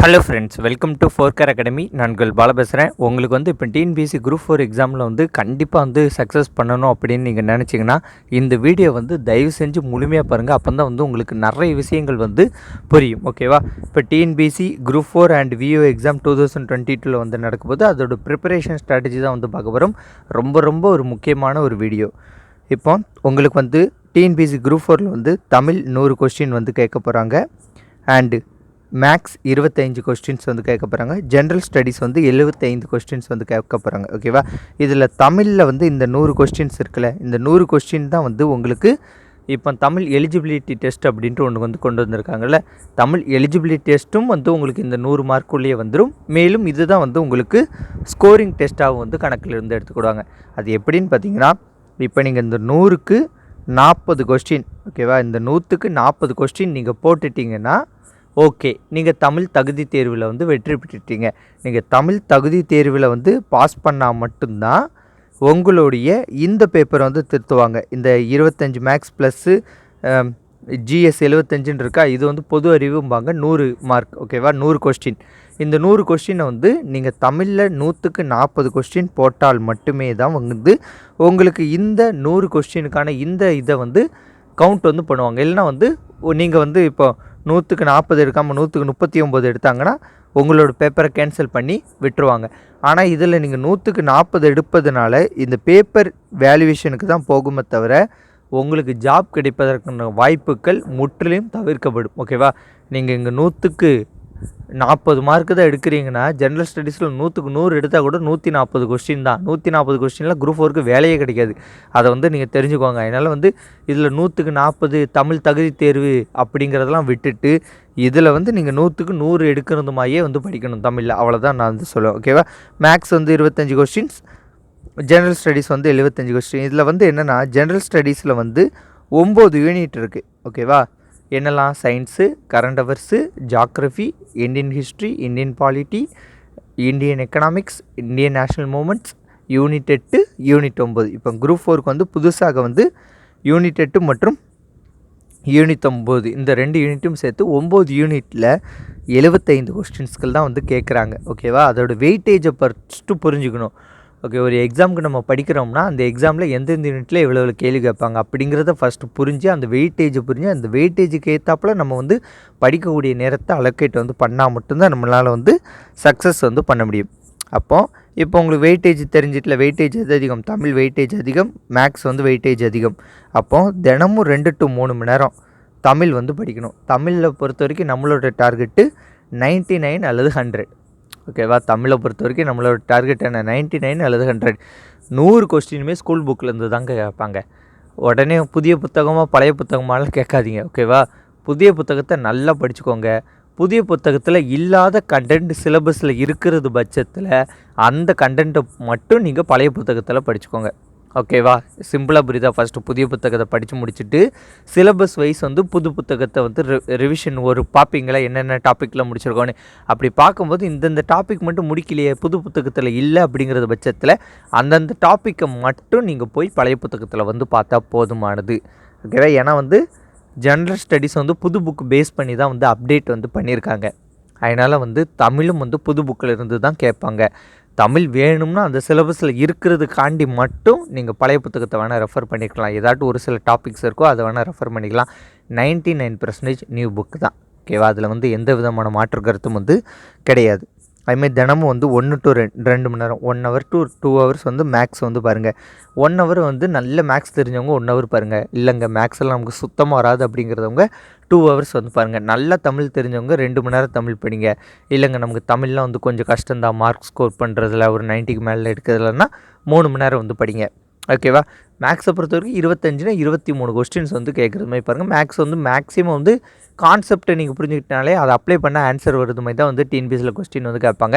Hello friends, welcome to ஃபோர்கர் academy. நான் உங்கள் பாலா பேசுகிறேன். உங்களுக்கு வந்து இப்போ டிஎன்பிஎஸ்சி குரூப் 4 எக்ஸாமில் வந்து கண்டிப்பாக வந்து சக்ஸஸ் பண்ணணும் அப்படின்னு நீங்கள் நினச்சிங்கன்னா இந்த வீடியோ வந்து தயவு செஞ்சு முழுமையாக பாருங்கள். அப்போ தான் வந்து உங்களுக்கு நிறைய விஷயங்கள் வந்து புரியும். ஓகேவா? இப்போ TNPSC group 4 and VO exam 2022 வந்து நடக்கும்போது அதோட ப்ரிப்பரேஷன் ஸ்ட்ராட்டஜி தான் வந்து பார்க்க போகிறோம். ரொம்ப ஒரு முக்கியமான ஒரு வீடியோ. இப்போ உங்களுக்கு வந்து டிஎன்பிஎஸ்சி குரூப் 4 வந்து தமிழ் 100 கொஸ்டின் வந்து கேட்க போகிறாங்க. அண்டு மேக்ஸ் 25 கொஸ்டின்ஸ் வந்து கேட்க போகிறாங்க. ஜென்ரல் ஸ்டடீஸ் வந்து 75 கொஸ்டின்ஸ் வந்து கேட்க போகிறாங்க. ஓகேவா? இதில் தமிழில் வந்து இந்த 100 கொஸ்டின்ஸ் இருக்குல்ல, இந்த 100 கொஸ்டின் தான் வந்து உங்களுக்கு இப்போ தமிழ் எலிஜிபிலிட்டி டெஸ்ட் அப்படின்ட்டு ஒன்று வந்து கொண்டு வந்திருக்காங்கல்ல. தமிழ் எலிஜிபிலிட்டி டெஸ்ட்டும் வந்து உங்களுக்கு இந்த 100 மார்க்குள்ளேயே வந்துடும். மேலும் இதுதான் வந்து உங்களுக்கு ஸ்கோரிங் டெஸ்ட்டாகவும் வந்து கணக்கில் இருந்து எடுத்துக்கிடுவாங்க. அது எப்படின்னு பார்த்தீங்கன்னா, இப்போ நீங்கள் இந்த 100க்கு 40 கொஸ்டின், ஓகேவா, இந்த 100க்கு 40 கொஸ்டின் நீங்கள் போட்டுட்டிங்கன்னா ஓகே, நீங்கள் தமிழ் தகுதி தேர்வில் வந்து வெற்றி பெற்றுட்டீங்க. நீங்கள் தமிழ் தகுதி தேர்வில் வந்து பாஸ் பண்ணால் மட்டும்தான் உங்களுடைய இந்த பேப்பரை வந்து திருத்துவாங்க. இந்த 25 மேக்ஸ் ப்ளஸ்ஸு ஜிஎஸ் 75ன்னு இருக்கா, இது வந்து பொது அறிவும்பாங்க. 100 மார்க், ஓகேவா, 100 கொஸ்டின். இந்த 100 கொஸ்டினை வந்து நீங்கள் தமிழில் 100க்கு 40 கொஸ்டின் போட்டால் மட்டுமே தான் வந்து உங்களுக்கு இந்த 100 கொஸ்டினுக்கான இந்த இதை வந்து கவுண்ட் வந்து பண்ணுவாங்க. இல்லைனா வந்து நீங்கள் வந்து இப்போ 100க்கு 40 எடுக்காமல் 100க்கு 39 எடுத்தாங்கன்னா உங்களோட பேப்பரை கேன்சல் பண்ணி விட்டுருவாங்க. ஆனால் இதில் நீங்கள் 100க்கு 40 எடுப்பதுனால இந்த பேப்பர் வேல்யூவேஷனுக்கு தான் போகுமே தவிர உங்களுக்கு ஜாப் கிடைப்பதற்கான வாய்ப்புகள் முற்றிலும் தவிர்க்கப்படும். ஓகேவா? நீங்கள் இங்கே 100க்கு 40 மார்க்கு தான் எடுக்கிறீங்கன்னா ஜென்ரல் ஸ்டடீஸில் 100க்கு 100 எடுத்தால் கூட 140 கொஸ்டின் தான். 140 கொஸ்டினில் குரூப் 4க்கு வேலையே கிடைக்காது. அதை வந்து நீங்கள் தெரிஞ்சுக்கோங்க. அதனால் வந்து இதில் 100க்கு 40 தமிழ் தகுதி தேர்வு அப்படிங்கிறதெல்லாம் விட்டுட்டு இதில் வந்து நீங்கள் 100க்கு 100 எடுக்கிறது மாதிரியே வந்து படிக்கணும் தமிழில். அவ்வளோதான் நான் வந்து சொல்லுவேன். ஓகேவா? மேக்ஸ் வந்து 25 கொஸ்டின்ஸ், ஜென்ரல் ஸ்டடீஸ் வந்து 75 கொஸ்டின். இதில் வந்து என்னென்னா ஜென்ரல் ஸ்டடீஸில் வந்து 9 யூனிட் இருக்குது. ஓகேவா? என்னெல்லாம்? Science, current hours, geography, Indian history, Indian polity, Indian economics, Indian national moments, unit 8, unit 9. இப்போ குரூப் 4க்கு வந்து புதுசாக வந்து யூனிட் 8 மற்றும் யூனிட் 9 இந்த 2 யூனிட்டும் சேர்த்து 9 யூனிட்டில் 75 கொஸ்டின்ஸ்கள் தான் வந்து கேட்குறாங்க. ஓகேவா? அதோட வெயிட்டேஜை ஃபஸ்ட்டு புரிஞ்சுக்கணும். ஓகே, ஒரு எக்ஸாமுக்கு நம்ம படிக்கிறோம்னா அந்த எக்ஸாமில் எந்தெந்த யூனிட்டில் எவ்வளோ கேள்வி கேட்பாங்க அப்படிங்கிறத ஃபஸ்ட்டு புரிஞ்சு அந்த வெயிட்டேஜை புரிஞ்சு அந்த வெயிட்டேஜுக்கு ஏற்றாப்புல நம்ம வந்து படிக்கக்கூடிய நேரத்தை அலோகேட் வந்து பண்ணால் மட்டும்தான் நம்மளால் வந்து சக்ஸஸ் வந்து பண்ண முடியும். இப்போ உங்களுக்கு வெயிட்டேஜ் தெரிஞ்சிட்டில் வெயிட்டேஜ் எது அதிகம்? தமிழ் வெயிட்டேஜ் அதிகம், மேக்ஸ் வந்து வெயிட்டேஜ் அதிகம். தினமும் 2 to 3 மணி நேரம் தமிழ் வந்து படிக்கணும். தமிழில் பொறுத்த வரைக்கும் நம்மளோட டார்கெட்டு 99 அல்லது 100. ஓகேவா? தமிழை பொறுத்த வரைக்கும் நம்மளோட டார்கெட் என்ன? 99 அல்லது 100. 100 கொஸ்டினுமே ஸ்கூல் புக்கிலேருந்து தாங்க கேட்பாங்க. உடனே புதிய புத்தகமாக பழைய புத்தகமாலாம் கேட்காதீங்க. ஓகேவா? புதிய புத்தகத்தை நல்லா படிச்சுக்கோங்க. புதிய புத்தகத்தில் இல்லாத கண்டென்ட் சிலபஸில் இருக்கிறது பட்சத்தில் அந்த கண்டென்ட்டை மட்டும் நீங்கள் பழைய புத்தகத்தில் படிச்சுக்கோங்க. ஓகேவா? சிம்பிளாக புரியுதா? ஃபஸ்ட்டு புதிய புத்தகத்தை படித்து முடிச்சுட்டு சிலபஸ் வைஸ் வந்து புது புத்தகத்தை வந்து ரிவிஷன் ஒரு பார்ப்பீங்களா, என்னென்ன டாப்பிக்கில் முடிச்சிருக்கோன்னு. அப்படி பார்க்கும்போது இந்தந்த டாபிக் மட்டும் முடிக்கலையே, புது புத்தகத்தில் இல்லை அப்படிங்கிறது பட்சத்தில் அந்தந்த டாப்பிக்கை மட்டும் நீங்கள் போய் பழைய புத்தகத்தில் வந்து பார்த்தா போதுமானது. ஓகேவா? ஏன்னா வந்து ஜென்ரல் ஸ்டடீஸ் வந்து புது புக்கு பேஸ் பண்ணி தான் வந்து அப்டேட் வந்து பண்ணியிருக்காங்க. அதனால் வந்து தமிழும் வந்து புது புக்கில் இருந்து தான் கேட்பாங்க. தமிழ் வேணும்னா அந்த சிலபஸில் இருக்கிறதுக்காண்டி மட்டும் நீங்கள் பழைய புத்தகத்தை வேணால் ரெஃபர் பண்ணிக்கலாம். ஏதாட்டும் ஒரு சில டாபிக்ஸ் இருக்கோ அதை வேணால் ரெஃபர் பண்ணிக்கலாம். 99% நியூ புக்கு தான். ஓகேவா? அதில் வந்து எந்த விதமான மாற்று கருத்தும் வந்து கிடையாது. அதுமாதிரி தினமும் வந்து 1 to 2 மணி நேரம், 1 hour to 2 hours வந்து மேக்ஸ் வந்து பாருங்கள். 1 hour வந்து நல்ல மேக்ஸ் தெரிஞ்சவங்க 1 hour பாருங்கள். இல்லைங்க மேக்ஸில் நமக்கு சுத்தமாக வராது அப்படிங்கிறவங்க 2 hours வந்து பாருங்கள். நல்லா தமிழ் தெரிஞ்சவங்க 2 மணி நேரம் தமிழ் படிங்க. இல்லைங்க நமக்கு தமிழ்லாம் வந்து கொஞ்சம் கஷ்டம்தான், மார்க் ஸ்கோர் பண்ணுறதுல ஒரு 90க்கு மேலே எடுக்கிறதுலன்னா 3 மணி நேரம் வந்து படிங்க. ஓகேவா? மேக்ஸை பொறுத்த வரைக்கும் 25னா 23 கொஸ்டின்ஸ் வந்து கேட்குறது மாதிரி பாருங்கள். மேக்ஸ் வந்து மேக்ஸிமம் வந்து கான்செப்டை நீங்கள் புரிஞ்சுக்கிட்டனாலே அதை அப்ளை பண்ணால் ஆன்சர் வருது மாதிரி தான் வந்து டிஎன்பிஎஸ்சியில் கொஸ்டின் வந்து கேட்பாங்க.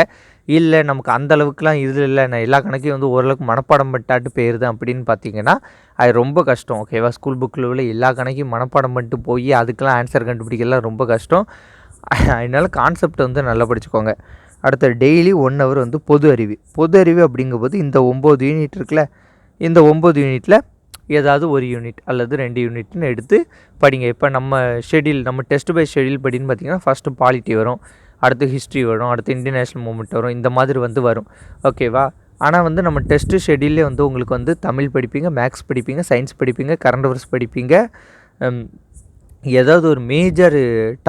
இல்லை நமக்கு அந்த அளவுக்குலாம் இது இல்லை, நான் எல்லா கணக்கையும் வந்து ஓரளவுக்கு மனப்பாடம் பண்ணிட்டாட்டு போயிருந்தேன் அப்படின்னு பார்த்தீங்கன்னா அது ரொம்ப கஷ்டம். ஓகேவா? ஸ்கூல் புக்கில் உள்ள எல்லா கணக்கையும் மனப்பாடம் பண்ணிட்டு போய் அதுக்கெலாம் ஆன்சர் கண்டுபிடிக்கலாம் ரொம்ப கஷ்டம். அதனால் கான்செப்ட் வந்து நல்லா படிச்சுக்கோங்க. அடுத்த டெய்லி 1 hour வந்து பொது அறிவு அப்படிங்கும்போது இந்த 9 யூனிட் இருக்குல்ல, இந்த 9 யூனிட்டில் ஏதாவது ஒரு யூனிட் அல்லது 2 யூனிட்னு எடுத்து படிங்க. இப்போ நம்ம டெஸ்ட் பை ஷெடியூல் படின்னு பார்த்தீங்கன்னா ஃபஸ்ட்டு பாலிட்டி வரும், அடுத்து ஹிஸ்ட்ரி வரும், அடுத்து இந்தியன் நேஷனல் மூமெண்ட் வரும், இந்த மாதிரி வந்து வரும். ஓகேவா? ஆனால் வந்து நம்ம டெஸ்ட்டு ஷெட்யூல்லே வந்து உங்களுக்கு வந்து தமிழ் படிப்பீங்க, மேக்ஸ் படிப்பீங்க, சயின்ஸ் படிப்பீங்க, கரண்ட் அஃபேர்ஸ் படிப்பீங்க, ஏதாவது ஒரு மேஜர்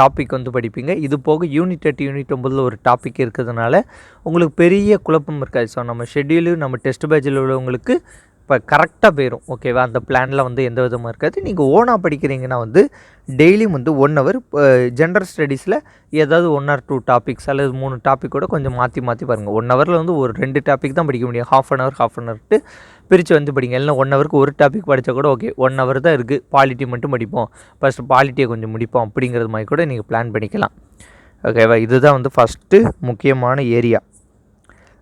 டாபிக் வந்து படிப்பீங்க. இது போக யூனிட் 8 யூனிட் 9 ஒரு டாபிக் இருக்கிறதுனால உங்களுக்கு பெரிய குழப்பம் இருக்காது. ஸோ நம்ம ஷெட்யூலு நம்ம டெஸ்ட் பேட்சில் உள்ளவங்களுக்கு இப்போ கரெக்டாக போயிடும். ஓகேவா? அந்த பிளானில் வந்து எந்த விதமாக இருக்காது. நீங்கள் ஓனாக படிக்கிறீங்கன்னா வந்து டெய்லியும் வந்து 1 ஹவர் ஜென்ரல் ஸ்டடீஸில் ஏதாவது 1 ஆர் 2 டாபிக்ஸ் அல்லது 3 டாபிக் கூட கொஞ்சம் மாற்றி பாருங்கள். 1 ஹவரில் வந்து ஒரு 2 டாபிக் தான் படிக்க முடியும். ஹாஃப் அன் ஹவர்ட்டு பிரித்து வந்து படிங்க. இல்லைனா 1 ஹவருக்கு ஒரு டாபிக் படித்தா கூட ஓகே, 1 ஹவர் தான் இருக்குது, பாலிட்டி மட்டும் படிப்போம், ஃபஸ்ட்டு பாலிட்டியை கொஞ்சம் முடிப்போம் அப்படிங்கிறது மாதிரி கூட நீங்கள் பிளான் பண்ணிக்கலாம். ஓகேவா? இதுதான் வந்து ஃபஸ்ட்டு முக்கியமான ஏரியா.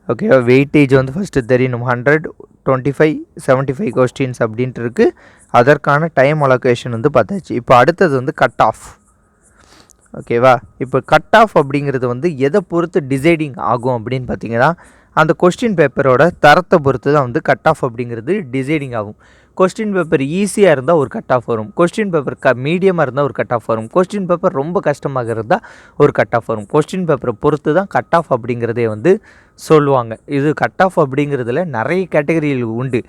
ஓகேவா? வெயிட்டேஜ் வந்து ஃபஸ்ட்டு தெரியணும். 100, 25, 75 கொஸ்டின்ஸ் அப்படின்ட்டு இருக்குது. அதற்கான டைம் அலோகேஷன் வந்து பார்த்தாச்சு. இப்போ அடுத்தது வந்து கட் ஆஃப். ஓகேவா? இப்போ கட் ஆஃப் அப்படிங்கிறது வந்து எதை பொறுத்து டிசைடிங் ஆகும் அப்படின்னு பார்த்தீங்கன்னா, அந்த கொஸ்டின் பேப்பரோட தரத்தை பொறுத்து தான் வந்து கட் ஆஃப் அப்படிங்கிறது டிசைடிங் ஆகும். கொஸ்டின் பேப்பர் ஈஸியாக இருந்தால் ஒரு கட் ஆஃப் வரும், கொஸ்டின் பேப்பர் மீடியமாக இருந்தால் ஒரு கட் ஆஃப் வரும், கொஸ்டின் பேப்பர் ரொம்ப கஷ்டமாக இருந்தால் ஒரு கட் ஆஃப் வரும். கொஸ்டின் பேப்பரை பொறுத்து தான் கட் ஆஃப் அப்படிங்கிறதே வந்து சொல்லுவாங்க. இது கட் ஆஃப் அப்படிங்கிறதுல நிறைய கேட்டகரிகள் உண்டு.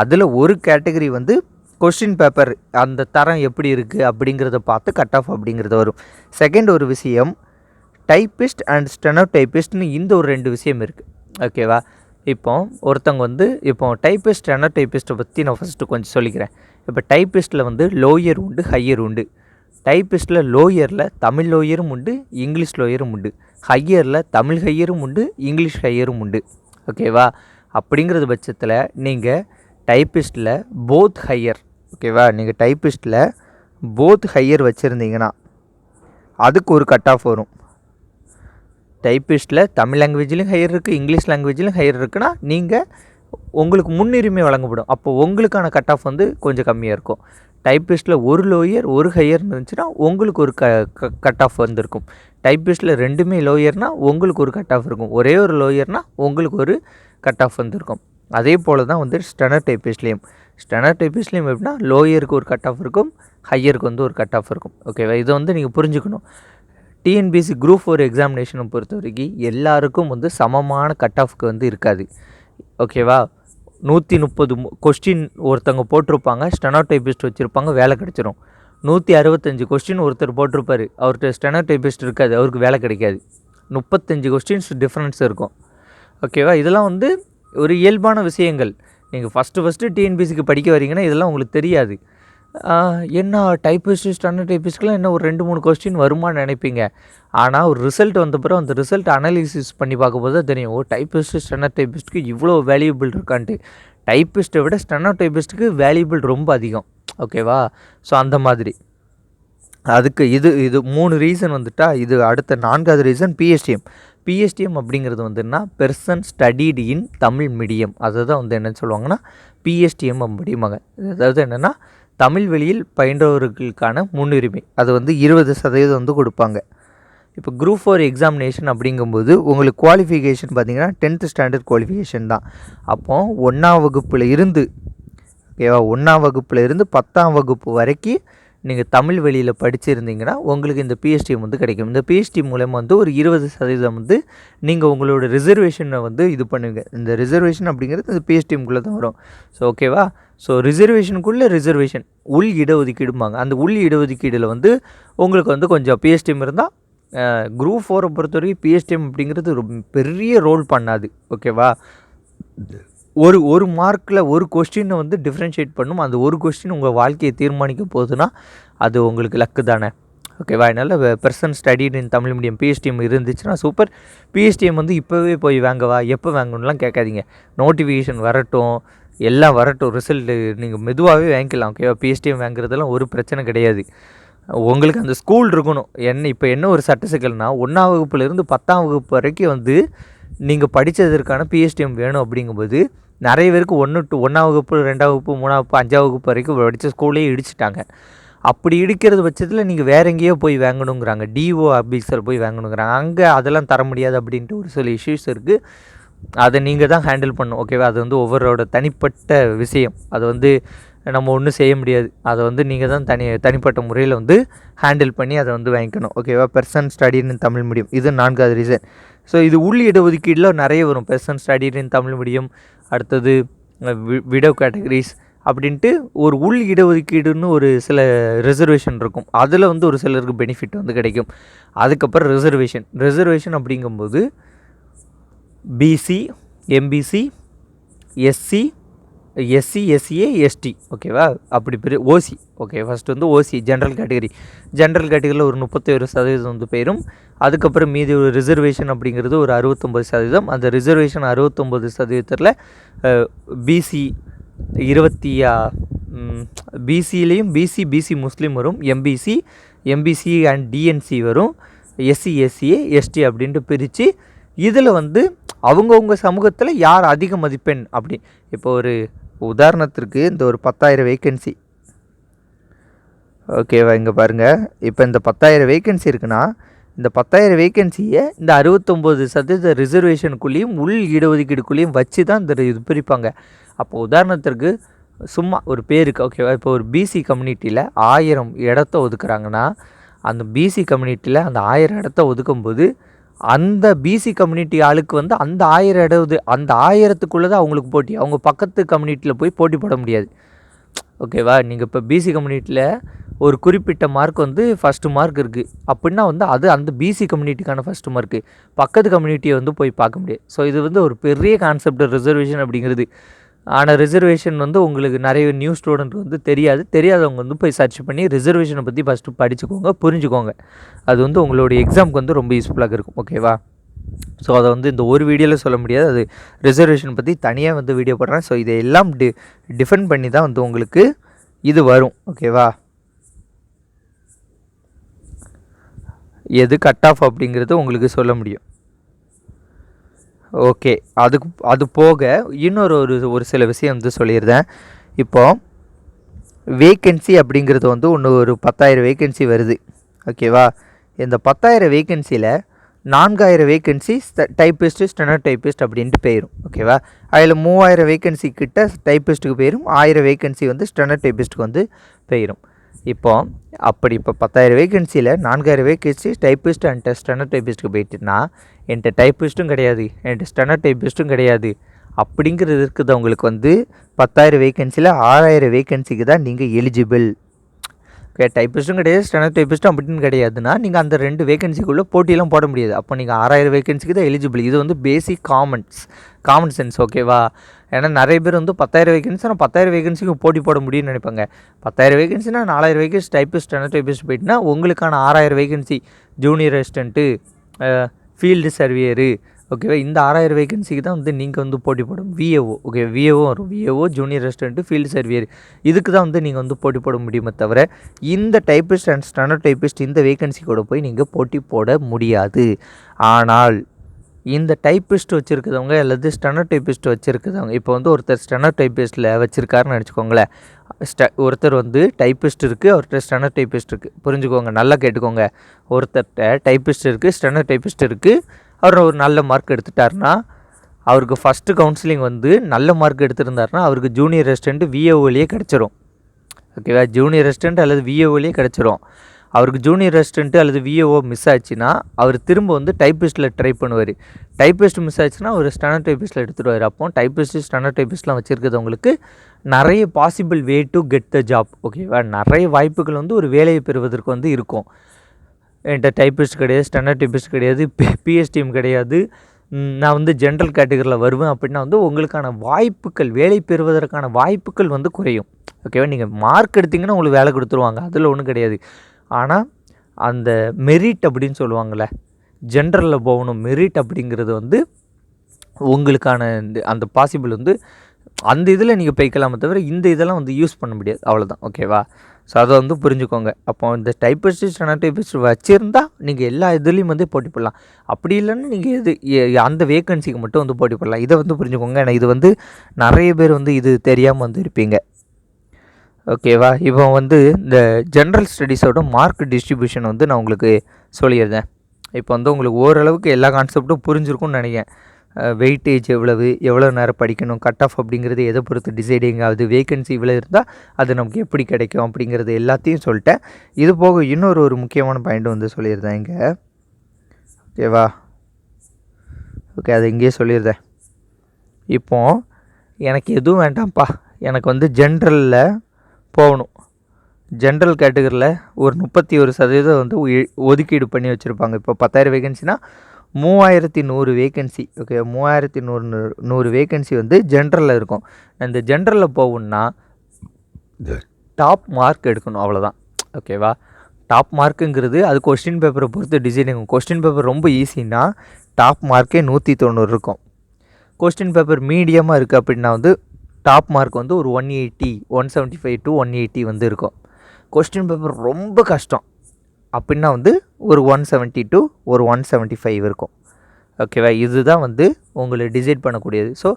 அதில் ஒரு கேட்டகரி வந்து கொஸ்டின் பேப்பர் அந்த தரம் எப்படி இருக்குது அப்படிங்கிறத பார்த்து கட் ஆஃப் அப்படிங்கிறது வரும். செகண்ட் ஒரு விஷயம், டைப்பிஸ்ட் அண்ட் ஸ்டெனோ டைப்பிஸ்ட்னு இந்த ஒரு 2 விஷயம் இருக்குது. ஓகேவா? இப்போ ஒருத்தவங்க வந்து இப்போ டைப்பிஸ்ட் ஸ்டெனோ டைப்பிஸ்ட்டை பற்றி நான் ஃபஸ்ட்டு கொஞ்சம் சொல்லிக்கிறேன். இப்போ டைப்பிஸ்ட்டில் வந்து லோயர் உண்டு, ஹையர் உண்டு. டைப்பிஸ்ட்டில் லோயரில் தமிழ் லோயரும் உண்டு, இங்கிலீஷ் லோயரும் உண்டு. ஹையரில் தமிழ் ஹையரும் உண்டு, இங்கிலீஷ் ஹையரும் உண்டு. ஓகேவா? அப்படிங்கிறது பட்சத்தில் நீங்கள் டைப்பிஸ்ட்டில் போத் ஹையர், ஓகேவா, நீங்கள் டைப்பிஸ்ட்டில் போத் ஹையர் வச்சுருந்தீங்கன்னா அதுக்கு ஒரு கட் ஆஃப் வரும். டைப்பிஸ்ட்டில் தமிழ் லாங்குவேஜ்லேயும் ஹையர் இருக்குது, இங்கிலீஷ் லாங்குவேஜ்லேயும் ஹையர் இருக்குன்னா நீங்கள் உங்களுக்கு முன்னுரிமை வழங்கப்படும். அப்போ உங்களுக்கான கட் ஆஃப் வந்து கொஞ்சம் கம்மியாக இருக்கும். டைப்பிஸ்ட்டில் ஒரு லோயர் ஒரு ஹையர் இருந்துச்சுன்னா உங்களுக்கு ஒரு கட் ஆஃப் வந்துருக்கும். டைப்பிஸ்ட்டில் 2மே லோயர்னால் உங்களுக்கு ஒரு கட் ஆஃப் இருக்கும். ஒரே ஒரு லோயர்னால் உங்களுக்கு ஒரு கட் ஆஃப் வந்துருக்கும். அதே போல் தான் வந்து ஸ்டெனோ டைப்பிஸ்ட்லேயும் எப்படின்னா லோயருக்கு ஒரு கட் ஆஃப் இருக்கும், ஹையருக்கு வந்து ஒரு கட் ஆஃப் இருக்கும். ஓகேவா? இதை வந்து நீங்கள் புரிஞ்சுக்கணும். டிஎன்பிஎஸ்சி குரூப் 4 எக்ஸாமினேஷனை பொறுத்த வரைக்கும் எல்லாருக்கும் வந்து சமமான கட் ஆஃப்க்கு வந்து இருக்காது. ஓகேவா? 130 கொஸ்டின் ஒருத்தவங்க போட்டிருப்பாங்க, ஸ்டெனோ டைப்பிஸ்ட் வச்சுருப்பாங்க, வேலை கிடச்சிரும். 165 கொஸ்டின் ஒருத்தர் போட்டிருப்பார், அவர்கிட்ட ஸ்டெனோ டைப்பிஸ்ட் இருக்காது, அவருக்கு வேலை கிடைக்காது. 35 கொஸ்டின்ஸ் டிஃப்ரென்ஸ் இருக்கும். ஓகேவா? இதெல்லாம் வந்து ஒரு இயல்பான விஷயங்கள். நீங்கள் ஃபஸ்ட்டு டிஎன்பிஎஸ்சிக்கு படிக்க வரீங்கன்னா இதெல்லாம் உங்களுக்கு தெரியாது. என்ன டைப்பிஸ்ட்டு ஸ்டெனோ டைப்பிஸ்ட்லாம் என்ன ஒரு 2-3 கொஸ்டின் வருமானு நினைப்பீங்க. ஆனால் ஒரு ரிசல்ட் வந்த பிறகு அந்த ரிசல்ட் அனலிசிஸ் பண்ணி பார்க்கும்போது தான் தெரியும், ஓ டைப்பிஸ்ட்டு ஸ்டெனோ டைப்பிஸ்ட்டுக்கு இவ்வளோ வேல்யூபிள் இருக்கான்ட்டு. டைப்பிஸ்ட்டை விட ஸ்டெனோ டைப்பிஸ்ட்டுக்கு வேல்யூபிள் ரொம்ப அதிகம். ஓகேவா? ஸோ அந்த மாதிரி அதுக்கு இது 3 ரீசன் வந்துட்டா. இது அடுத்த 4வது ரீசன் பிஎஸ்டிஎம் அப்படிங்கிறது வந்துன்னா பெர்சன் ஸ்டடீடு இன் தமிழ் மீடியம். அதை தான் வந்து என்னென்னு சொல்லுவாங்கன்னா பிஎஸ்டிஎம் அப்படிம்பாங்க. அதாவது என்னென்னா தமிழ் வழியில் பயின்றவர்களுக்கான முன்னுரிமை. அது வந்து 20% வந்து கொடுப்பாங்க. இப்போ குரூப் 4 எக்ஸாமினேஷன் அப்படிங்கும்போது உங்களுக்கு குவாலிஃபிகேஷன் பார்த்திங்கன்னா 10th ஸ்டாண்டர்ட் குவாலிஃபிகேஷன் தான். அப்போது 1ஆம் வகுப்பில் இருந்து, ஓகேவா, 1ஆம் வகுப்பில் இருந்து 10ஆம் வகுப்பு வரைக்கும் நீங்கள் தமிழ் வழியில் படிச்சிருந்தீங்கன்னா உங்களுக்கு இந்த பிஎஸ்டிஎம் வந்து கிடைக்கும். இந்த பிஎஸ்டி மூலமாக வந்து ஒரு 20% வந்து நீங்கள் உங்களோட ரிசர்வேஷனை வந்து இது பண்ணுவீங்க. இந்த ரிசர்வேஷன் அப்படிங்கிறது இந்த பிஎஸ்டிஎம்குள்ளே தான் வரும். ஸோ ஓகேவா? ஸோ ரிசர்வேஷன் உள் இடஒதுக்கீடும்பாங்க. அந்த உள் இடஒதுக்கீடில் வந்து உங்களுக்கு வந்து கொஞ்சம் பிஎஸ்டிஎம் இருந்தால் குரூப் 4 பொறுத்த வரைக்கும் பிஎஸ்டிஎம் அப்படிங்கிறது ஒரு பெரிய ரோல் பண்ணாது. ஓகேவா? ஒரு மார்க்கில் ஒரு கொஸ்டினை வந்து டிஃப்ரென்ஷியேட் பண்ணும். அந்த ஒரு கொஸ்டின் உங்கள் வாழ்க்கையை தீர்மானிக்க போகுதுன்னா அது உங்களுக்கு லக்கு தானே. ஓகேவா? அதனால் பெர்சன் ஸ்டடீடு இன் தமிழ் மீடியம் பிஎஸ்டிஎம் இருந்துச்சுன்னா சூப்பர். பிஎஸ்டிஎம் வந்து இப்போவே போய் வாங்கவா, எப்போ வாங்கணும்லாம் கேட்காதீங்க. நோட்டிஃபிகேஷன் வரட்டும், எல்லாம் வரட்டும், ரிசல்ட்டு நீங்கள் மெதுவாகவே வாங்கிக்கலாம். ஓகேவா? பிஎஸ்டிஎம் வாங்குறதெல்லாம் ஒரு பிரச்சனை கிடையாது. உங்களுக்கு அந்த ஸ்கூல் இருக்கணும். இப்போ என்ன ஒரு சட்ட சிக்கல்னால் 1ஆம் வகுப்புலேருந்து 10ஆம் வகுப்பு வரைக்கும் வந்து நீங்கள் படித்ததற்கான பிஎஸ்டிஎம் வேணும். அப்படிங்கும்போது நிறைய பேருக்கு 1ஆம் வகுப்பு 2ஆம் வகுப்பு 3ஆம் வகுப்பு 5ஆம் வகுப்பு வரைக்கும் படித்த ஸ்கூலே இடிச்சிட்டாங்க. அப்படி இடிக்கிறது பட்சத்தில் நீங்கள் வேறு எங்கேயோ போய் வாங்கணுங்கிறாங்க, டிஓ ஆஃபீஸர் போய் வாங்கணுங்கிறாங்க. அங்கே அதெல்லாம் தர முடியாது அப்படின்ட்டு ஒரு சில இஷ்யூஸ் இருக்குது. அதை நீங்கள் தான் ஹேண்டில் பண்ணணும். ஓகேவா? அது வந்து ஒவ்வொருவரோட தனிப்பட்ட விஷயம். அது வந்து நம்ம ஒன்றும் செய்ய முடியாது. அதை வந்து நீங்கள் தான் தனிப்பட்ட முறையில் வந்து ஹேண்டில் பண்ணி அதை வந்து வாங்கிக்கணும். ஓகேவா? பெர்சன் ஸ்டடீட் இன் தமிழ் மீடியம், இது 4வது ரீசன். ஸோ இது உள் இடஒதுக்கீடில் நிறைய வரும். பெர்சன் ஸ்டடீட் இன் தமிழ் மீடியம், அடுத்தது விடோ கேட்டகரிஸ் அப்படின்ட்டு ஒரு உள் இடஒதுக்கீடுன்னு ஒரு சில ரிசர்வேஷன் இருக்கும். அதில் வந்து ஒரு சிலருக்கு பெனிஃபிட் வந்து கிடைக்கும். அதுக்கப்புறம் ரிசர்வேஷன் அப்படிங்கும்போது BC, MBC, SC, SCA, ST, ஓகேவா? அப்படி ஓசி. ஓகே, ஃபஸ்ட்டு வந்து ஓசி ஜென்ரல் கேட்டகரியில் ஒரு 31% வந்து போயிடும். அதுக்கப்புறம் மீதி ஒரு ரிசர்வேஷன் அப்படிங்கிறது ஒரு 69%. அந்த ரிசர்வேஷன் 69%த்தில் பிசி 20 பிசிலையும் பிசி முஸ்லீம் வரும், எம்பிசி அண்ட் டிஎன்சி வரும், எஸ்சிஏ, எஸ்டி அப்படின்ட்டு பிரித்து இதில் வந்து அவங்கவுங்க சமூகத்தில் யார் அதிக மதிப்பெண் அப்படி. இப்போ ஒரு உதாரணத்திற்கு இந்த ஒரு 10,000 வேக்கன்சி, ஓகேவா? இங்கே பாருங்கள், இப்போ இந்த 10,000 வேக்கன்சி இருக்குன்னா இந்த 10,000 வேக்கன்சியை இந்த 69% ரிசர்வேஷனுக்குள்ளேயும் உள் இடஒதுக்கீடுக்குள்ளேயும் வச்சு தான் இந்த இது பிரிப்பாங்க. அப்போது உதாரணத்திற்கு சும்மா ஒரு பேருக்கு, ஓகேவா? இப்போ ஒரு பிசி கம்யூனிட்டியில் 1000 இடத்த ஒதுக்குறாங்கன்னா அந்த பிசி கம்யூனிட்டியில் அந்த 1000 இடத்த ஒதுக்கும்போது அந்த பிசி கம்யூனிட்டி ஆளுக்கு வந்து அந்த 1000 இடம், அந்த 1000த்துக்குள்ளே தான் அவங்களுக்கு போட்டி. அவங்க பக்கத்து கம்யூனிட்டியில் போய் போட்டி போட முடியாது. ஓகேவா? நீங்கள் இப்போ பிசி கம்யூனிட்டியில் ஒரு குறிப்பிட்ட மார்க் வந்து ஃபஸ்ட்டு மார்க் இருக்குது அப்படின்னா வந்து அது அந்த பிசி கம்யூனிட்டிக்கான ஃபஸ்ட்டு மார்க்கு. பக்கத்து கம்யூனிட்டியை வந்து போய் பார்க்க முடியாது. ஸோ இது வந்து ஒரு பெரிய கான்செப்ட் ரிசர்வேஷன் அப்படிங்கிறது. ஆனால் ரிசர்வேஷன் வந்து உங்களுக்கு நிறைய நியூ ஸ்டூடெண்ட் வந்து தெரியாதவங்க வந்து போய் சர்ச் பண்ணி ரிசர்வேஷனை பற்றி ஃபஸ்ட்டு படிச்சுக்கோங்க, புரிஞ்சுக்கோங்க. அது வந்து உங்களுடைய எக்ஸாமுக்கு வந்து ரொம்ப யூஸ்ஃபுல்லாக இருக்கும். ஓகேவா? ஸோ அதை வந்து இந்த ஒரு வீடியோவில் சொல்ல முடியாது. அது ரிசர்வேஷன் பற்றி தனியாக வந்து வீடியோ போடுறேன். ஸோ இதை எல்லாம் டிஃபெண்ட் பண்ணி தான் வந்து உங்களுக்கு இது வரும். ஓகேவா? எது கட் ஆஃப் அப்படிங்கிறது உங்களுக்கு சொல்ல முடியும். ஓகே, அது போக ஒரு சில விஷயம் வந்து சொல்லியிருந்தேன். இப்போது வேக்கன்சி அப்படிங்கிறது வந்து ஒரு 10,000 வேக்கன்சி வருது. ஓகேவா? இந்த 10,000 வேக்கன்சியில் 4,000 வேக்கன்சி டைப்பிஸ்ட்டு, ஸ்டெனோ டைப்பிஸ்ட் அப்படின்ட்டு போயிடும். ஓகேவா? அதில் 3,000 வேக்கன்சி கிட்ட டைப்பிஸ்ட்டுக்கு போயிடும், 1000 வேக்கன்சி வந்து ஸ்டெனோ டைப்பிஸ்ட்டுக்கு வந்து போயிடும். இப்போ 10,000 வேக்கன்சியில் 4,000 வேக்கன்சி டைப்பிஸ்ட் அண்ட் ஸ்டெனோ டைப்பிஸ்ட்டுக்கு போயிட்டுன்னா என்கிட்ட டைப்பிஸ்ட்டும் கிடையாது, என்கிட்ட ஸ்டெனோ டைப்பிஸ்ட்டும் கிடையாது அப்படிங்கிறது இருக்குது. அவங்களுக்கு வந்து 10,000 வேக்கன்சியில் 6,000 வேக்கன்சிக்கு தான் நீங்கள் எலிஜிபிள். ஓகே, டைப்பிஸ்ட்டும் கிடையாது, ஸ்டெனோ டைப்பிஸ்ட்டும் அப்படின்னு கிடையாதுன்னா நீங்கள் அந்த 2 வேக்கன்சிக்குள்ளே போட்டியெல்லாம் போட முடியாது. அப்போ நீங்கள் 6,000 வேக்கன்சிக்கு தான் எலிஜிபிள். இது வந்து பேசிக் காமன் சென்ஸ். ஓகேவா? ஏன்னா நிறைய பேர் வந்து 10,000 வேகன்சினா 10,000 வேகன்சிக்கு போட்டி போட முடியும்னு நினைப்பாங்க. 10,000 வேகன்சினா 4,000 வேகன்சி டைப்பிஸ்ட், ஸ்டெனோ டைப்பிஸ்ட் போயிட்டுனா உங்களுக்கான 6,000 வேகன்சி ஜூனியர் அசிஸ்டண்ட்டு, ஃபீல்டு சர்வியரு, ஓகேவா? இந்த 6,000 வேகன்சிக்கு தான் வந்து நீங்கள் வந்து போட்டி போடும். விஏஓ, ஓகே, விஏஓ வரும். VAO, junior assistant, field surveyor, இதுக்கு தான் வந்து நீங்கள் வந்து போட்டி போட முடியுமே தவிர இந்த டைப்பிஸ்ட் அண்ட் ஸ்டெனோ டைப்பிஸ்ட் இந்த வேகன்சி கூட போய் நீங்கள் போட்டி போட முடியாது. ஆனால் இந்த டைப்பிஸ்ட் வச்சுருக்கிறவங்க அல்லது ஸ்டெனோ டைப்பிஸ்ட் வச்சுருக்கிறவங்க, இப்போ வந்து ஒருத்தர் ஸ்டெனோ டைப்பிஸ்ட்டில் வச்சுருக்காருன்னு நினச்சிக்கோங்களேன். ஒருத்தர் வந்து டைப்பிஸ்ட் இருக்குது, ஒருத்தர் ஸ்டெனோ டைப்பிஸ்ட் இருக்குது. புரிஞ்சுக்கோங்க, நல்லா கேட்டுக்கோங்க. ஒருத்தர்கிட்ட டைப்பிஸ்ட் இருக்குது, ஸ்டெனோ டைப்பிஸ்ட் இருக்குது. அவர் ஒரு நல்ல மார்க் எடுத்துட்டாருன்னா அவருக்கு ஃபஸ்ட்டு கவுன்சிலிங் வந்து நல்ல மார்க் எடுத்திருந்தாருன்னா அவருக்கு ஜூனியர் அசிஸ்டண்ட் விஏஓலேயே கிடச்சிரும். ஓகேவா? ஜூனியர் அசிஸ்டண்ட் அல்லது விஏஓலேயே கிடச்சிரும். அவருக்கு ஜூனியர் அசிஸ்டண்ட்டு அல்லது விஏஓ மிஸ் ஆச்சுன்னா அவர் திரும்ப வந்து டைப்பிஸ்ட்டில் ட்ரை பண்ணுவார். டைப்பிஸ்ட் மிஸ் ஆச்சுன்னா அவர் ஸ்டெனோ டைப்பிஸ்ட்டில் எடுத்துடுவார். அப்போ டைப்பிஸ்ட்டு, ஸ்டெனோ டைப்பிஸ்ட்லாம் வச்சுருக்கிறவங்களுக்கு நிறைய possible way to get the job. ஓகேவா? நிறைய வாய்ப்புகள் வந்து ஒரு வேலையை பெறுவதற்கு வந்து இருக்கும். என்கிட்ட டைப்பிஸ்ட் கிடையாது, ஸ்டெனோ டைப்பிஸ்ட் கிடையாது, பிஎஸ்டிஎம் கிடையாது, நான் வந்து ஜென்ரல் கேட்டகரியில் வருவேன் அப்படின்னா வந்து உங்களுக்கான வாய்ப்புகள், வேலை பெறுவதற்கான வாய்ப்புகள் வந்து குறையும். ஓகேவா? நீங்கள் மார்க் எடுத்திங்கன்னா உங்களுக்கு வேலை கொடுத்துருவாங்க, அதில் ஒன்றும் கிடையாது. ஆனால் அந்த மெரிட் அப்படின்னு சொல்லுவாங்கள்ல, ஜென்ரலில் போகணும் மெரிட் அப்படிங்கிறது வந்து உங்களுக்கான அந்த பாசிபிள் வந்து அந்த இதில் நீங்கள் போய்க்கலாமே தவிர இந்த இதெல்லாம் வந்து யூஸ் பண்ண முடியாது. அவ்வளோதான். ஓகேவா? ஸோ அதை வந்து புரிஞ்சுக்கோங்க. அப்போ இந்த டைப்பிஸ்ட், ஸ்டெனோ டைப்பிஸ்ட் வச்சுருந்தா நீங்கள் எல்லா இதுலேயும் வந்து போட்டி போடலாம். அப்படி இல்லைன்னா நீங்கள் அந்த வேக்கன்சிக்கு மட்டும் வந்து போட்டி போடலாம். இதை வந்து புரிஞ்சுக்கோங்க. ஏன்னா இது வந்து நிறைய பேர் வந்து இது தெரியாமல் வந்து இருப்பீங்க. ஓகேவா? இப்போ வந்து இந்த ஜென்ரல் ஸ்டடீஸோட மார்க் டிஸ்ட்ரிபியூஷன் வந்து நான் உங்களுக்கு சொல்லியிருந்தேன். இப்போ வந்து உங்களுக்கு ஓரளவுக்கு எல்லா கான்செப்ட்டும் புரிஞ்சிருக்கும்னு நினைக்கிறேன். வெயிட்டேஜ் எவ்வளோ நேரம் படிக்கணும், கட் ஆஃப் அப்படிங்கிறது எதை பொறுத்து டிசைடிங் ஆகுது, வேகன்சி இவ்வளோ இருந்தால் அது நமக்கு எப்படி கிடைக்கும் அப்படிங்கிறது எல்லாத்தையும் சொல்லிட்டேன். இது போக இன்னொரு ஒரு முக்கியமான பாயிண்ட் வந்து சொல்லியிருந்தேன் இங்கே. ஓகேவா? ஓகே, அதை இங்கேயே சொல்லியிருந்தேன். இப்போது எனக்கு எதுவும் வேண்டாம்ப்பா, எனக்கு வந்து ஜென்ரலில் போகணும். ஜென்ரல் கேட்டகரியில் ஒரு 31% வந்து ஒதுக்கீடு பண்ணி வச்சுருப்பாங்க. இப்போ 10,000 வேகன்சினா 3100 வேகன்சி. ஓகே, 3100 வேகன்சி வந்து ஜென்ரலில் இருக்கும். இந்த ஜென்ரலில் போகணுன்னா டாப் மார்க் எடுக்கணும், அவ்வளோதான். ஓகேவா? டாப் மார்க்குங்கிறது அது கொஸ்டின் பேப்பரை பொறுத்து டிசைனிங். கொஸ்டின் பேப்பர் ரொம்ப ஈஸின்னா டாப் மார்க்கே 190 இருக்கும். கொஸ்டின் பேப்பர் மீடியமாக இருக்குது அப்படின்னா வந்து டாப் மார்க் வந்து ஒரு 180, 175 to 180 வந்து இருக்கும். கொஸ்டின் பேப்பர் ரொம்ப கஷ்டம் அப்படின்னா வந்து ஒரு 170 to ஒரு 175 இருக்கும். ஓகேவா? இதுதான் வந்து உங்களை டிசைட் பண்ணக்கூடியது. ஸோ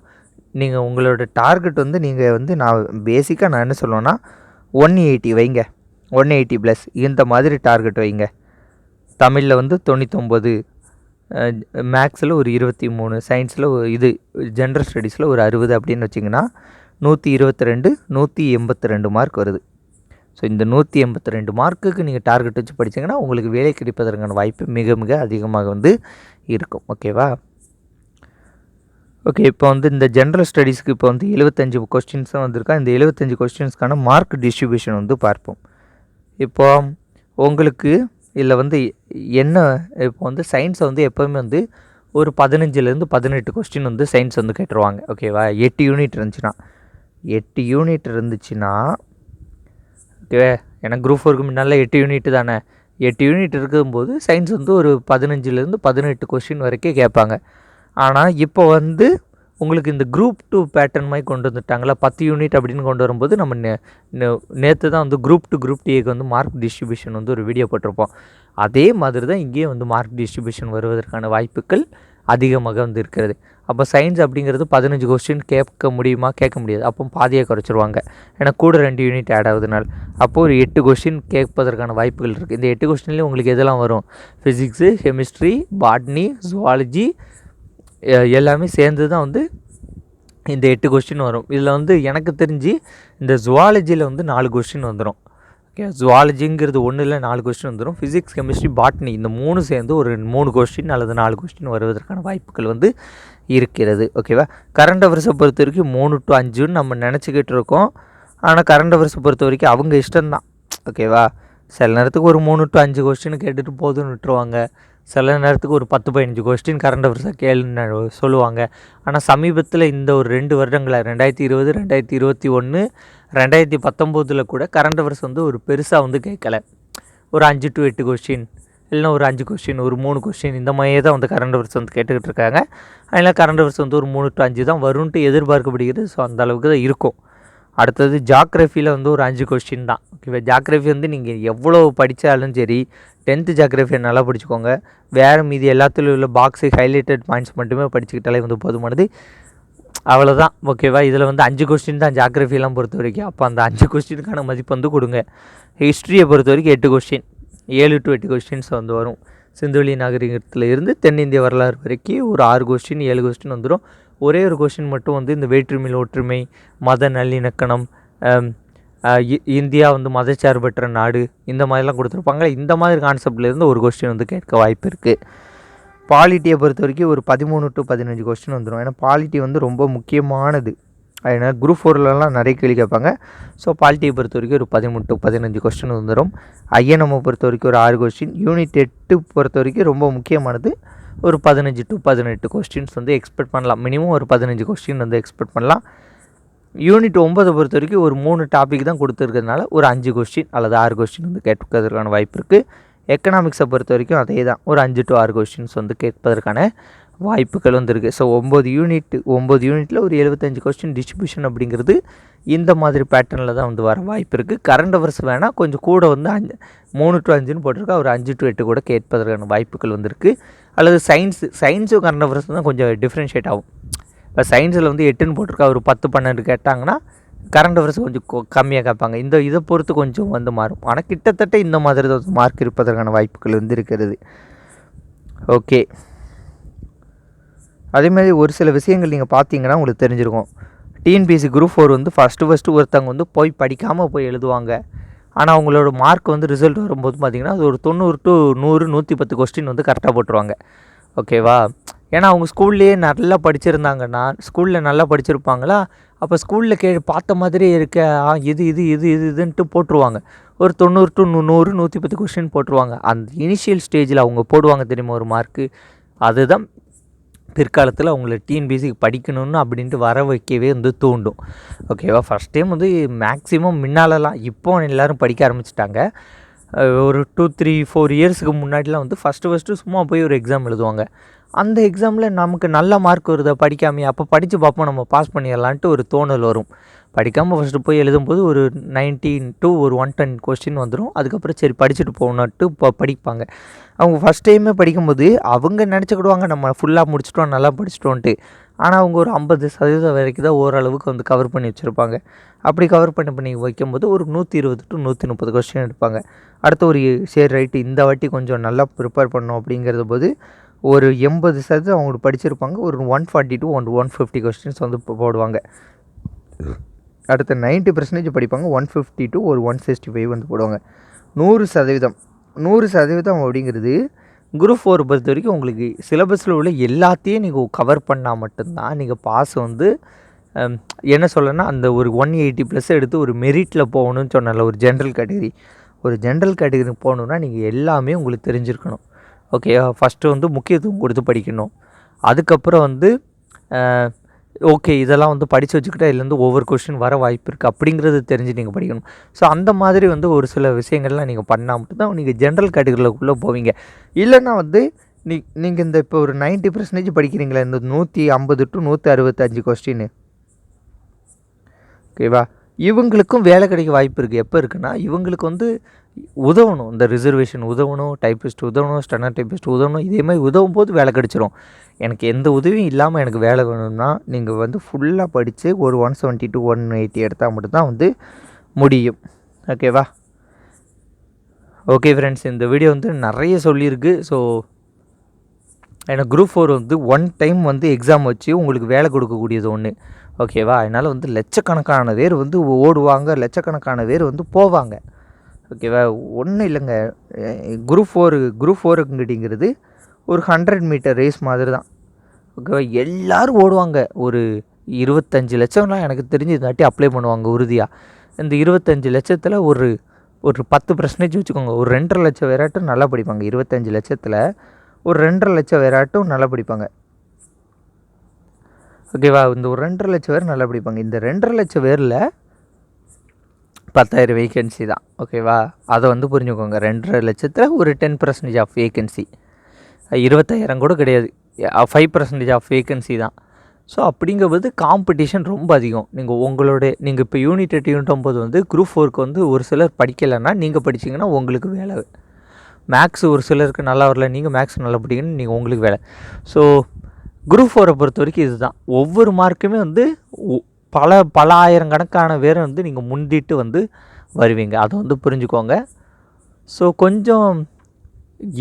நீங்கள் உங்களோட டார்கெட் வந்து நீங்கள் வந்து நான் என்ன சொல்லுவேன்னா 180 வைங்க, 180 ப்ளஸ் இந்த மாதிரி டார்கெட் வைங்க. தமிழில் வந்து 99, மேக்ஸில் ஒரு 23, சயின்ஸில் ஜென்ரல் ஸ்டடீஸில் ஒரு 60 அப்படின்னு வச்சிங்கன்னா 122, 182 மார்க் வருது. ஸோ இந்த 182 மார்க்குக்கு நீங்கள் டார்கெட் வச்சு படித்தீங்கன்னா உங்களுக்கு வேலை கிடைப்பதற்கான வாய்ப்பு மிக மிக அதிகமாக வந்து இருக்கும். ஓகேவா? ஓகே, இப்போ வந்து இந்த ஜென்ரல் ஸ்டடீஸ்க்கு இப்போ வந்து 75 கொஸ்டின்ஸ் தான் வந்திருக்கா. இந்த 75 கொஸ்டின்ஸ்க்கான மார்க் டிஸ்ட்ரிபியூஷன் வந்து பார்ப்போம். இப்போ உங்களுக்கு இதில் வந்து என்ன, இப்போ வந்து சயின்ஸை வந்து எப்போவுமே வந்து ஒரு 15 to 18 கொஸ்டின் வந்து சயின்ஸ் வந்து கேட்டுருவாங்க. ஓகேவா? 8 யூனிட் இருந்துச்சுன்னா 8 யூனிட் இருந்துச்சுன்னா ஓகே, ஏன்னா குரூப் 4க்கு முன்னால் 8 யூனிட் தானே. 8 யூனிட் இருக்கும்போது சயின்ஸ் வந்து ஒரு 15 to 18 கொஸ்டின் வரைக்கும் கேட்பாங்க. ஆனால் இப்போ வந்து உங்களுக்கு இந்த குரூப் 2 பேட்டர்ன் மாதிரி கொண்டு வந்துட்டாங்களா, 10 யூனிட் அப்படின்னு கொண்டு வரும்போது நம்ம நேற்று தான் வந்து குரூப் 2 குரூப் டிஏக்கு வந்து மார்க் டிஸ்ட்ரிபியூஷன் வந்து ஒரு வீடியோ போட்டிருப்போம். அதே மாதிரி தான் இங்கேயும் வந்து மார்க் டிஸ்ட்ரிபியூஷன் வருவதற்கான வாய்ப்புகள் அதிகமாக வந்து இருக்கிறது. அப்போ சயின்ஸ் அப்படிங்கிறது 15 கொஸ்டின் கேட்க முடியுமா? கேட்க முடியாது. அப்போ பாதியாக குறைச்சிருவாங்க. ஏன்னா கூட 2 யூனிட் ஆட் ஆகுதுனால. அப்போது ஒரு 8 கொஸ்டின் கேட்பதற்கான வாய்ப்புகள் இருக்குது. இந்த 8 கொஸ்டின்லேயும் உங்களுக்கு எதெல்லாம் வரும்? ஃபிசிக்ஸு, கெமிஸ்ட்ரி, பாட்னி, ஜுவாலஜி எல்லாமே சேர்ந்து தான் வந்து இந்த 8 கொஸ்டின் வரும். இதில் வந்து எனக்கு தெரிஞ்சு இந்த ஜுவாலஜியில் வந்து 4 கொஸ்டின் வந்துடும். ஓகே, ஜுவாலஜிங்கிறது 1 இல்லை 4 கொஸ்டின் வந்துடும். ஃபிசிக்ஸ், கெமிஸ்ட்ரி, பாட்னி இந்த 3 சேர்ந்து ஒரு 3 கொஸ்டின் அல்லது 4 கொஸ்டின் வருவதற்கான வாய்ப்புகள் வந்து இருக்கிறது. ஓகேவா? கரண்ட் அஃபேர்ஸை பொறுத்த வரைக்கும் 3 to 5ன்னு நம்ம நினச்சிக்கிட்டு இருக்கோம். ஆனால் கரண்ட் அஃபேர்ஸை பொறுத்த வரைக்கும் அவங்க இஷ்டம்தான். ஓகேவா? சில நேரத்துக்கு ஒரு 3 to 5 கொஸ்டின் கேட்டுட்டு போதுன்னு விட்டுருவாங்க. சில நேரத்துக்கு ஒரு 10-15 கொஸ்டின் கரண்ட் அஃபேர்ஸாக கேளுன்னு சொல்லுவாங்க. ஆனால் சமீபத்தில் இந்த ஒரு 2 வருடங்களில் 2020, 2021, 2019 கூட கரண்ட் அஃபேர்ஸ் வந்து ஒரு பெருசாக வந்து கேட்கல. ஒரு 5 to 8 கொஸ்டின் இல்லைனா ஒரு 5 கொஸ்டின், ஒரு 3 கொஸ்டின் இந்த மாதிரியே தான் வந்து கரண்ட் அஃபேர்ஸ் வந்து கேட்டுக்கிட்டு இருக்காங்க. அதனால் கரண்ட் அஃபேர்ஸ் வந்து ஒரு 3 to 5 தான் வரும்ன்ட்டு எதிர்பார்க்கப்படுகிறது. ஸோ அந்த அளவுக்கு தான் இருக்கும். அடுத்தது ஜாக்ரஃபியில் வந்து ஒரு 5 கொஸ்டின் தான். ஓகேவா? ஜாக்ரஃபி வந்து நீங்கள் எவ்வளோ படித்தாலும் சரி 10th ஜாக்ரஃபியை நல்லா படிச்சுக்கோங்க. வேறு மீதி எல்லாத்துலேயும் உள்ள பாக்ஸு ஹைலைட்டட் பாயிண்ட்ஸ் மட்டுமே படிச்சுக்கிட்டாலே வந்து போதுமானது. அவ்வளோதான். ஓகேவா? இதில் வந்து 5 கொஸ்டின் தான் ஜாக்ரஃபியெல்லாம் பொறுத்த வரைக்கும். அப்போ அந்த 5 கொஸ்டினுக்கான மதிப்பு வந்து கொடுங்க. ஹிஸ்ட்ரியை பொறுத்த வரைக்கும் 8 கொஸ்டின், 7 to 8 கொஸ்டின்ஸ் வந்து வரும். சிந்துவெளி நாகரிகத்தில் இருந்து தென்னிந்திய வரலாறு வரைக்கும் ஒரு 6 கொஸ்டின் 7 கொஸ்டின் வந்துடும். ஒரே ஒரு கொஸ்டின் மட்டும் வந்து இந்த வேற்றுமையில் ஒற்றுமை, மத நல்லிணக்கணம், இந்தியா வந்து மதச்சார்பற்ற நாடு இந்த மாதிரிலாம் கொடுத்துருப்பாங்க. இந்த மாதிரி கான்செப்ட்லேருந்து ஒரு கொஸ்டின் வந்து கேட்க வாய்ப்பு இருக்குது. பாலிட்டியை பொறுத்த வரைக்கும் ஒரு 13 to 15 கொஸ்டின் வந்துடும். ஏன்னா பாலிட்டி வந்து ரொம்ப முக்கியமானது. அதனால் குரூப் 4லலாம் நிறைய கேள்வி கேட்பாங்க. ஸோ பாலிட்டியை பொறுத்த வரைக்கும் ஒரு 13 to 15 கொஸ்டின் வந்துடும். ஐஎன்எம்மை பொறுத்த வரைக்கும் ஒரு 6 கொஸ்டின். யூனிட் 8 பொறுத்த வரைக்கும் ரொம்ப முக்கியமானது. ஒரு 15 to 18 கொஸ்டின்ஸ் வந்து எக்ஸ்பெக்ட் பண்ணலாம். மினிமம் ஒரு 15 கொஸ்டின் வந்து எக்ஸ்பெக்ட் பண்ணலாம். யூனிட் 9 பொறுத்த வரைக்கும் ஒரு 3 டாபிக் தான் கொடுத்துருக்கிறதுனால ஒரு 5 கொஸ்டின் அல்லது 6 கொஸ்டின் வந்து கேட்பதற்கான வாய்ப்பு இருக்குது. எக்கனாமிக்ஸை பொறுத்த வரைக்கும் அதே தான், ஒரு 5 to 6 கொஸ்டின்ஸ் வந்து கேட்பதற்கான வாய்ப்புகள் வந்துருக்கு. ஸோ 9 யூனிட்டில் ஒரு 75 கொஸ்டின் டிஸ்ட்ரிபியூஷன் அப்படிங்கிறது இந்த மாதிரி பேட்டர்னில் தான் வந்து வர வாய்ப்பு இருக்குது. கரண்ட் அஃபேர்ஸ் வேணால் கொஞ்சம் கூட வந்து 3 to 5ன்னு போட்டிருக்கா, ஒரு 5 to 8 கூட கேட்பதற்கான வாய்ப்புகள் வந்துருக்கு. அல்லது சயின்ஸும் கரண்ட் அஃபேர்ஸ் தான் கொஞ்சம் டிஃப்ரென்ஷியேட் ஆகும். இப்போ சயின்ஸில் வந்து 8ன்னு போட்டிருக்கா, ஒரு 10-12 கேட்டாங்கன்னா கரண்ட் அஃபேர்ஸ் கொஞ்சம் கம்மியாக கேட்பாங்க. இதை பொறுத்து கொஞ்சம் வந்து மாறும். ஆனால் கிட்டத்தட்ட இந்த மாதிரி தான் மார்க் இருப்பதற்கான வாய்ப்புகள் வந்து இருக்கிறது. ஓகே, அதேமாதிரி ஒரு சில விஷயங்கள் நீங்கள் பார்த்தீங்கன்னா உங்களுக்கு தெரிஞ்சிருக்கும். டிஎன்பிஎஸ்சி குரூப் 4 வந்து ஃபஸ்ட்டு ஒருத்தவங்க வந்து போய் படிக்காமல் போய் எழுதுவாங்க. ஆனால் அவங்களோட மார்க் வந்து ரிசல்ட் வரும்போது பார்த்திங்கன்னா அது ஒரு 90 to 100 110 கொஸ்டின் வந்து கரெக்டாக போட்டுருவாங்க. ஓகேவா? ஏன்னா அவங்க ஸ்கூல்லேயே நல்லா படிச்சிருந்தாங்கன்னா ஸ்கூலில் நல்லா படிச்சிருப்பாங்களா, அப்போ ஸ்கூலில் பார்த்த மாதிரியே இருக்க இதுன்ட்டு போட்டுருவாங்க. ஒரு 90 to 100 110 கொஸ்டின் போட்டுருவாங்க. அந்த இனிஷியல் ஸ்டேஜில் அவங்க போடுவாங்க தெரியுமா ஒரு மார்க்கு, அதுதான் பிற்காலத்தில் அவங்கள டிஎன்பிஎஸ்சிக்கு படிக்கணும்னு அப்படின்ட்டு வர வைக்கவே வந்து தூண்டும். ஓகேவா? ஃபஸ்ட் டைம் வந்து மேக்ஸிமம் முன்னாலலாம் இப்போ எல்லோரும் படிக்க ஆரம்பிச்சிட்டாங்க. ஒரு 2 3 4 இயர்ஸுக்கு முன்னாடிலாம் வந்து ஃபஸ்ட்டு சும்மா போய் ஒரு எக்ஸாம் எழுதுவாங்க. அந்த எக்ஸாமில் நமக்கு நல்ல மார்க் வருதா படிக்காமையே, அப்போ படித்து பார்ப்போம் நம்ம பாஸ் பண்ணிடலான்ட்டு ஒரு தோணல் வரும். படிக்காமல் ஃபஸ்ட்டு போய் எழுதும்போது ஒரு 90 to ஒரு 110 கொஸ்டின் வந்துடும். அதுக்கப்புறம் சரி படிச்சுட்டு போகணுன்ட்டு படிப்பாங்க. அவங்க ஃபஸ்ட் டைமே படிக்கும்போது அவங்க நினச்சிக்கிடுவாங்க நம்ம ஃபுல்லாக முடிச்சிட்டோம் நல்லா படிச்சிட்டோன்ட்டு. ஆனால் அவங்க ஒரு 50% வரைக்கும் தான் ஓரளவுக்கு வந்து கவர் பண்ணி வச்சுருப்பாங்க. அப்படி கவர் பண்ணி வைக்கும்போது ஒரு 120 to 130 கொஸ்டின் எடுப்பாங்க. அடுத்து ஒரு சரி ரைட்டு இந்த வாட்டி கொஞ்சம் நல்லா ப்ரிப்பேர் பண்ணோம் அப்படிங்கிறது போது ஒரு 80% அவங்களுக்கு படிச்சிருப்பாங்க. ஒரு 140 to 150 கொஸ்டின்ஸ் வந்து போடுவாங்க. அடுத்த 90% படிப்பாங்க. 150 to ஒரு 165 வந்து போடுவாங்க. 100% அப்படிங்கிறது குரூப் 4 பொறுத்த வரைக்கும் உங்களுக்கு சிலபஸில் உள்ள எல்லாத்தையும் நீங்கள் கவர் பண்ணால் மட்டும்தான் நீங்கள் பாஸ் வந்து என்ன சொல்லனா அந்த ஒரு 180+ எடுத்து ஒரு மெரிட்டில் போகணும்னு சொன்னால ஒரு ஜென்ரல் கேட்டகரி போகணுன்னா நீங்கள் எல்லாமே உங்களுக்கு தெரிஞ்சிருக்கணும். ஓகே, ஃபஸ்ட்டு வந்து முக்கியத்துவம் கொடுத்து படிக்கணும். அதுக்கப்புறம் வந்து ஓகே இதெல்லாம் வந்து படித்து வச்சுக்கிட்டா இதுலேருந்து ஒவ்வொரு கொஸ்டின் வர வாய்ப்பு இருக்குது அப்படிங்கிறது தெரிஞ்சு நீங்கள் படிக்கணும். ஸோ அந்த மாதிரி வந்து ஒரு சில விஷயங்கள்லாம் நீங்கள் பண்ணால் மட்டும்தான் நீங்கள் ஜென்ரல் கேட்டகரிக்குள்ளே போவீங்க. இல்லைன்னா வந்து நீங்கள் இந்த இப்போ ஒரு 90% படிக்கிறீங்களா, இந்த 150 to 165 கொஸ்டின், ஓகேவா? இவங்களுக்கும் வேலை கிடைக்க வாய்ப்பு இருக்குது. எப்போ இருக்குன்னா இவங்களுக்கு வந்து உதவணும், இந்த ரிசர்வேஷன் உதவணும், டைப்பிஸ்ட் உதவணும், ஸ்டெனோ டைப்பிஸ்ட் உதவணும். இதே மாதிரி உதவும் போது வேலை கிடச்சிரும். எனக்கு எந்த உதவியும் இல்லாமல் எனக்கு வேலை வேணும்னா நீங்கள் வந்து ஃபுல்லாக படித்து ஒரு 170 to 180 எடுத்தால் மட்டும்தான் வந்து முடியும். ஓகேவா? ஓகே ஃப்ரெண்ட்ஸ், இந்த வீடியோ வந்து நிறைய சொல்லியிருக்கு. ஸோ எனக்கு குரூப் 4 வந்து ஒன் டைம் வந்து எக்ஸாம் வச்சு உங்களுக்கு வேலை கொடுக்கக்கூடியது ஒன்று. ஓகேவா? அதனால் வந்து லட்சக்கணக்கான பேர் வந்து ஓடுவாங்க, லட்சக்கணக்கான பேர் வந்து போவாங்க. ஓகேவா? ஒன்றும் இல்லைங்க, குரூப் 4ங்கிறது ஒரு 100 மீட்டர் ரேஸ் மாதிரி தான். ஓகேவா? எல்லோரும் ஓடுவாங்க. ஒரு 25 லட்சம்லாம் எனக்கு தெரிஞ்சு இதாட்டி அப்ளை பண்ணுவாங்க உறுதியாக. இந்த 25 லட்சத்தில் ஒரு 10% வச்சுக்கோங்க, ஒரு 2.5 லட்சம் பேராட்டும் நல்லா படிப்பாங்க. 25 லட்சத்தில் ஒரு 2.5 லட்சம் பேராட்டும் நல்லா படிப்பாங்க. ஓகேவா? இந்த ஒரு 2.5 லட்சம் பேர் நல்லா படிப்பாங்க. இந்த 2.5 லட்சம் பேரில் 10,000 வேகன்சி தான். ஓகேவா? அதை வந்து புரிஞ்சுக்கோங்க. 2.5 லட்சத்தில் ஒரு 10% ஆஃப் வேகன்சி, 25,000 கூட கிடையாது, 5% ஆஃப் வேகன்சி தான். ஸோ அப்படிங்கும்போது காம்படிஷன் ரொம்ப அதிகம். நீங்கள் இப்போ யூனிட் 8 போது வந்து குரூப் 4க்கு வந்து ஒரு சிலர் படிக்கலைன்னா நீங்கள் படிச்சிங்கன்னா உங்களுக்கு வேலை. மேக்ஸ் ஒரு சிலருக்கு நல்லா வரல, நீங்கள் மேக்ஸ் நல்லா படிக்கணும், நீங்கள் உங்களுக்கு வேலை. ஸோ குரூப் 4 பொறுத்த வரைக்கும் இதுதான். ஒவ்வொரு மார்க்குமே வந்து பல ஆயிரக்கணக்கான பேரை வந்து நீங்கள் முந்திட்டு வந்து வருவீங்க. அதை வந்து புரிஞ்சுக்கோங்க. ஸோ கொஞ்சம்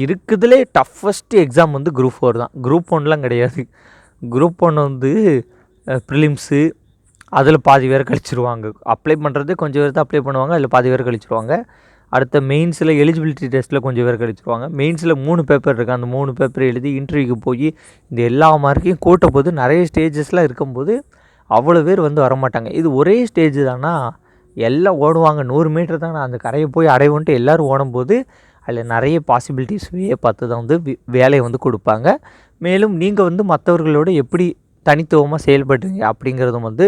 இருக்குதுலே டஃபஸ்ட்டு எக்ஸாம் வந்து குரூப் 4 தான். குரூப் 1லாம் கிடையாது. குரூப் 1 வந்து ப்ரிலிம்ஸு, அதில் பாதி பேர் கழிச்சிருவாங்க. அப்ளை பண்ணுறதே கொஞ்சம் பேர் தான் அப்ளை பண்ணுவாங்க, அதில் பாதி பேர் கழிச்சிருவாங்க. அடுத்த மெயின்ஸில் எலிஜிபிலிட்டி டெஸ்ட்டில் கொஞ்சம் பேர் கழிச்சிருவாங்க. மெயின்ஸில் 3 பேப்பர் இருக்குது. அந்த 3 பேப்பர் எழுதி இன்டர்வியூக்கு போய் இந்த எல்லா மார்க்கையும் கூட்ட போது நிறைய ஸ்டேஜஸ்லாம் இருக்கும்போது அவ்வளோ பேர் வந்து வரமாட்டாங்க. இது ஒரே ஸ்டேஜ் தானா, எல்லாம் ஓடுவாங்க, 100 மீட்டர் தானே, அந்த கரையை போய் அடைவோன்ட்டு எல்லோரும் ஓடும்போது அதில் நிறைய பாசிபிலிட்டிஸ்வே பார்த்து தான் வந்து வேலையை வந்து கொடுப்பாங்க. மேலும் நீங்கள் வந்து மற்றவர்களோட எப்படி தனித்துவமாக செயல்படுறீங்க அப்படிங்கிறதும் வந்து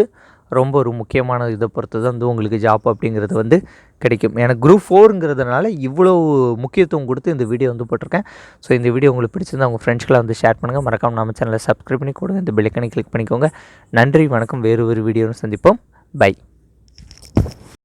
ரொம்ப ஒரு முக்கியமான இதை பொறுத்து தான் வந்து உங்களுக்கு ஜாப் அப்படிங்கிறது வந்து கிடைக்கும். எனக்கு குரூப் 4ங்கிறதுனால இவ்வளோ முக்கியத்துவம் கொடுத்து இந்த வீடியோ வந்து போட்டிருக்கேன். ஸோ இந்த வீடியோ உங்களுக்கு பிடிச்சிருந்தா உங்கள் ஃப்ரெண்ட்ஸ்க்கெலாம் வந்து ஷேர் பண்ணுங்கள். மறக்காமல் நம்ம சேனலை சப்ஸ்கிரைப் பண்ணி கொடுங்க, இந்த பெல் ஐக்கானை கிளிக் பண்ணிக்கோங்க. நன்றி, வணக்கம். வேறு ஒரு வீடியோன்னு சந்திப்போம். பை.